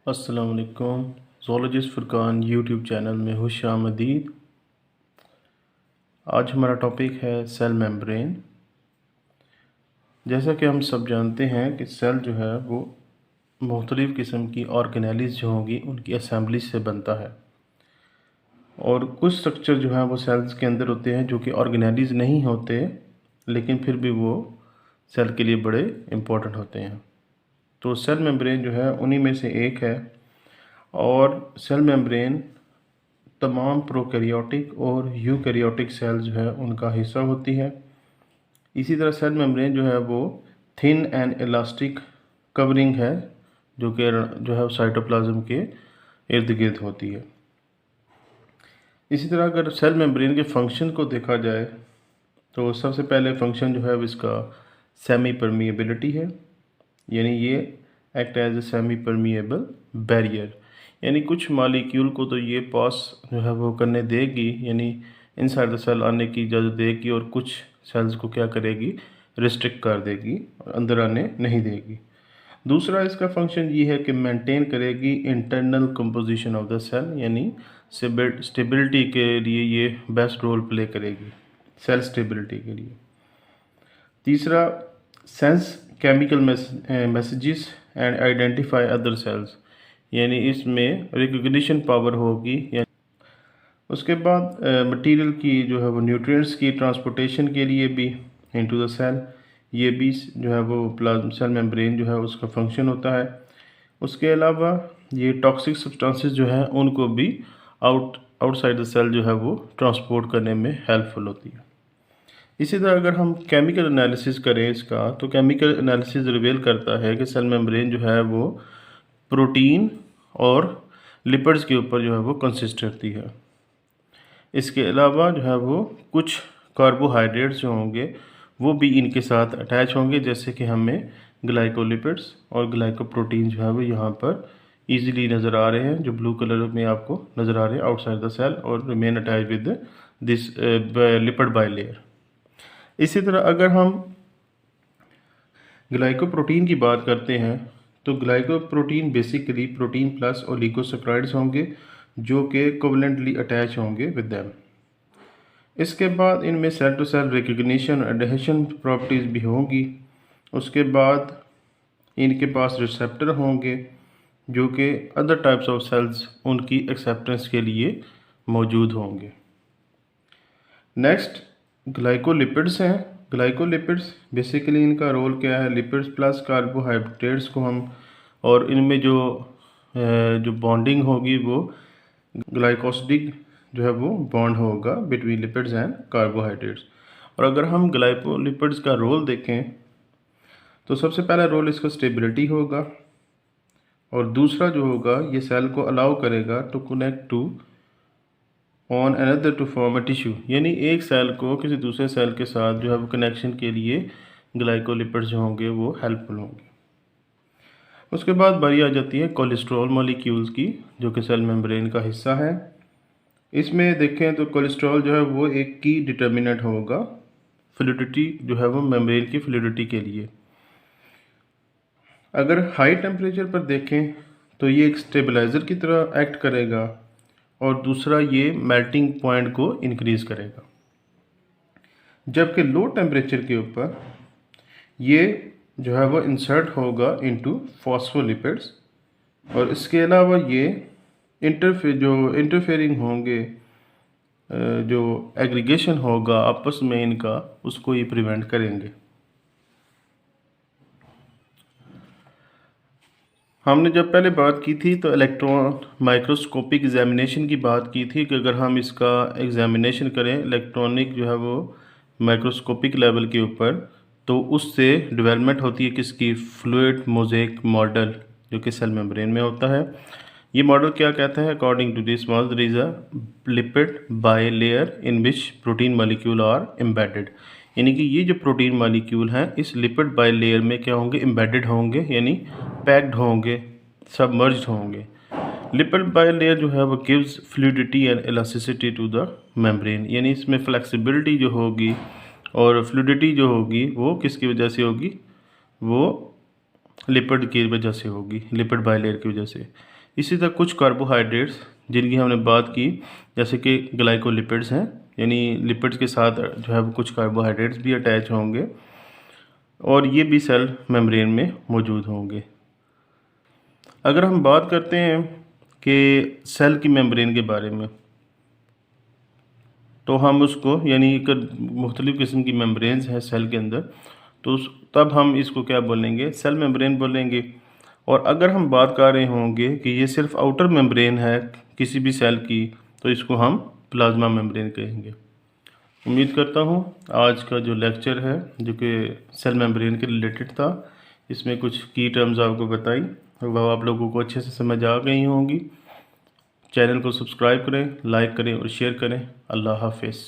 अस्सलाम वालेकुम। Zoologist Furqan YouTube channel में खुशामदीद। आज हमारा टॉपिक है सेल मेम्ब्रेन। जैसा कि हम सब जानते हैं कि सेल जो है वो मुख्तलिफ़ किस्म की ऑर्गेनेलिज़ जो होंगी उनकी असेंबली से बनता है, और कुछ स्ट्रक्चर जो है वो सेल्स के अंदर होते हैं जो कि ऑर्गेनेलिज़ नहीं होते, लेकिन फिर भी वो सेल के लिए बड़े इम्पोर्टेंट होते हैं। तो सेल मेम्ब्रेन जो है उन्हीं में से एक है, और सेल मेम्ब्रेन तमाम प्रोकैरियोटिक और यूकैरियोटिक सेल्स जो है उनका हिस्सा होती है। इसी तरह सेल मेम्ब्रेन जो है वो थिन एंड इलास्टिक कवरिंग है जो है साइटोप्लाज्म के इर्द गिर्द होती है। इसी तरह अगर सेल मेम्ब्रेन के फंक्शन को देखा जाए तो सबसे पहले फंक्शन जो है इसका सेमी परमिएबिलिटी है, यानी ये act as a semi permeable barrier, यानी कुछ मालिक्यूल को तो ये पास जो है वो करने देगी, यानी इनसाइड द सेल आने की इजाज़त देगी, और कुछ सेल्स को क्या करेगी, रिस्ट्रिक्ट कर देगी और अंदर आने नहीं देगी। दूसरा इसका फंक्शन ये है कि मेंटेन करेगी internal composition of the cell, यानी स्टेबिलिटी के लिए ये बेस्ट रोल प्ले करेगी, सेल स्टेबिलिटी के लिए। तीसरा, sense chemical messages and identify other cells, यानी इसमें रिकग्निशन पावर होगी। उसके बाद मटेरियल की जो है वो न्यूट्रिएंट्स की ट्रांसपोर्टेशन के लिए भी इनटू द सेल, ये भी जो है वो प्लाज्मा सेल मेम्ब्रेन जो है उसका फंक्शन होता है। उसके अलावा ये टॉक्सिक सब्सटेंसेस जो है उनको भी आउटसाइड द सेल जो है वो ट्रांसपोर्ट करने में हेल्पफुल होती है। इसी तरह अगर हम केमिकल एनालिसिस करें इसका, तो केमिकल एनालिसिस रिवील करता है कि सेल मेम्ब्रेन जो है वो प्रोटीन और लिपिड्स के ऊपर जो है वो कंसिस्ट करती है। इसके अलावा जो है वो कुछ कार्बोहाइड्रेट्स जो होंगे वो भी इनके साथ अटैच होंगे, जैसे कि हमें ग्लाइकोलिपिड्स और ग्लाइकोप्रोटीन जो है वो यहाँ पर इजीली नज़र आ रहे हैं, जो ब्लू कलर में आपको नज़र आ रहे हैं आउटसाइड द सेल और remain attach with this lipid bilayer. इसी तरह अगर हम ग्लाइकोप्रोटीन की बात करते हैं तो ग्लाइकोप्रोटीन बेसिकली प्रोटीन प्लस ओलिगोसैकराइड्स होंगे जो कि कोवलेंटली अटैच होंगे विद देम। इसके बाद इनमें सेल टू सेल रिकग्निशन और एडहेशन प्रॉपर्टीज़ भी होंगी। उसके बाद इनके पास रिसेप्टर होंगे जो कि अदर टाइप्स ऑफ सेल्स उनकी एक्सेप्टेंस के लिए मौजूद होंगे। नेक्स्ट ग्लाइकोलिपिड्स हैं। ग्लाइकोलिपिड्स बेसिकली इनका रोल क्या है, लिपिड्स प्लस कार्बोहाइड्रेट्स को हम, और इनमें जो बॉन्डिंग होगी वो ग्लाइकोसिडिक जो है वो बॉन्ड होगा बिटवीन लिपिड्स एंड कार्बोहाइड्रेट्स। और अगर हम ग्लाइकोलिपिड्स का रोल देखें तो सबसे पहला रोल इसका स्टेबिलिटी होगा, और दूसरा जो होगा ये सेल को अलाउ करेगा to connect to on another to form a tissue, यानी एक सेल को किसी दूसरे सेल के साथ जो है वो कनेक्शन के लिए ग्लाइकोलिपिड्स जो होंगे वो हेल्पफुल होंगे। उसके बाद बारी आ जाती है कोलेस्ट्रॉल मॉलिक्यूल्स की, जो कि सेल मेम्ब्रेन का हिस्सा है। इसमें देखें तो कोलेस्ट्रॉल जो है वो एक की डिटर्मिनेंट होगा फ्लूइडिटी जो है वो मेम्ब्रेन की फ्लूइडिटी के लिए। अगर हाई टेम्परेचर पर देखें तो ये एक स्टेबलाइज़र की तरह एक्ट करेगा, और दूसरा ये मेल्टिंग पॉइंट को इंक्रीज करेगा। जबकि लो टेम्परेचर के ऊपर ये जो है वो इंसर्ट होगा इनटू फॉस्फोलिपिड्स, और इसके अलावा ये इंटरफेयरिंग होंगे, जो एग्रीगेशन होगा आपस में इनका, उसको ये प्रिवेंट करेंगे। हमने जब पहले बात की थी तो इलेक्ट्रॉन माइक्रोस्कोपिक एग्जामिनेशन की बात की थी कि अगर हम इसका एग्जामिनेशन करें इलेक्ट्रॉनिक जो है वो माइक्रोस्कोपिक लेवल के ऊपर, तो उससे डेवलपमेंट होती है किसकी, फ्लूइड मोज़ेक मॉडल, जो कि सेल मेम्ब्रेन में होता है। ये मॉडल क्या कहता है, according to this model there is a lipid bilayer in which protein molecule are embedded, यानी कि ये जो प्रोटीन मॉलिक्यूल हैं इस लिपिड बाइलेयर में क्या होंगे, एम्बेडेड होंगे, यानी पैक्ड होंगे, सबमर्ज्ड होंगे। लिपिड बाइलेयर जो है वो gives fluidity and elasticity to the membrane, यानी इसमें फ्लेक्सिबिलिटी जो होगी और फ्लूइडिटी जो होगी वो किसकी वजह से होगी, वो लिपिड की वजह से होगी, लिपिड बाइलेयर की वजह से। इसी तरह कुछ कार्बोहाइड्रेट्स जिनकी हमने बात की, जैसे कि ग्लाइकोलिपिड्स हैं, यानी लिपिड्स के साथ जो है वो कुछ कार्बोहाइड्रेट्स भी अटैच होंगे और ये भी सेल मेम्ब्रेन में मौजूद होंगे। अगर हम बात करते हैं कि सेल की मेम्ब्रेन के बारे में, तो हम उसको यानी एक मुख्तलिफ़ किस्म की मेम्ब्रेन्स हैं सेल के अंदर, तो तब हम इसको क्या बोलेंगे, सेल मेम्ब्रेन बोलेंगे। और अगर हम बात कर रहे होंगे कि ये सिर्फ आउटर मेम्ब्रेन है किसी भी सेल की, तो इसको हम प्लाज्मा मेम्ब्रेन कहेंगे। उम्मीद करता हूँ आज का जो लेक्चर है जो कि सेल मेम्ब्रेन के रिलेटेड था, इसमें कुछ की टर्म्स आपको बताई और वह आप लोगों को अच्छे से समझ आ गई होंगी। चैनल को सब्सक्राइब करें, लाइक करें और शेयर करें। अल्लाह हाफिज़।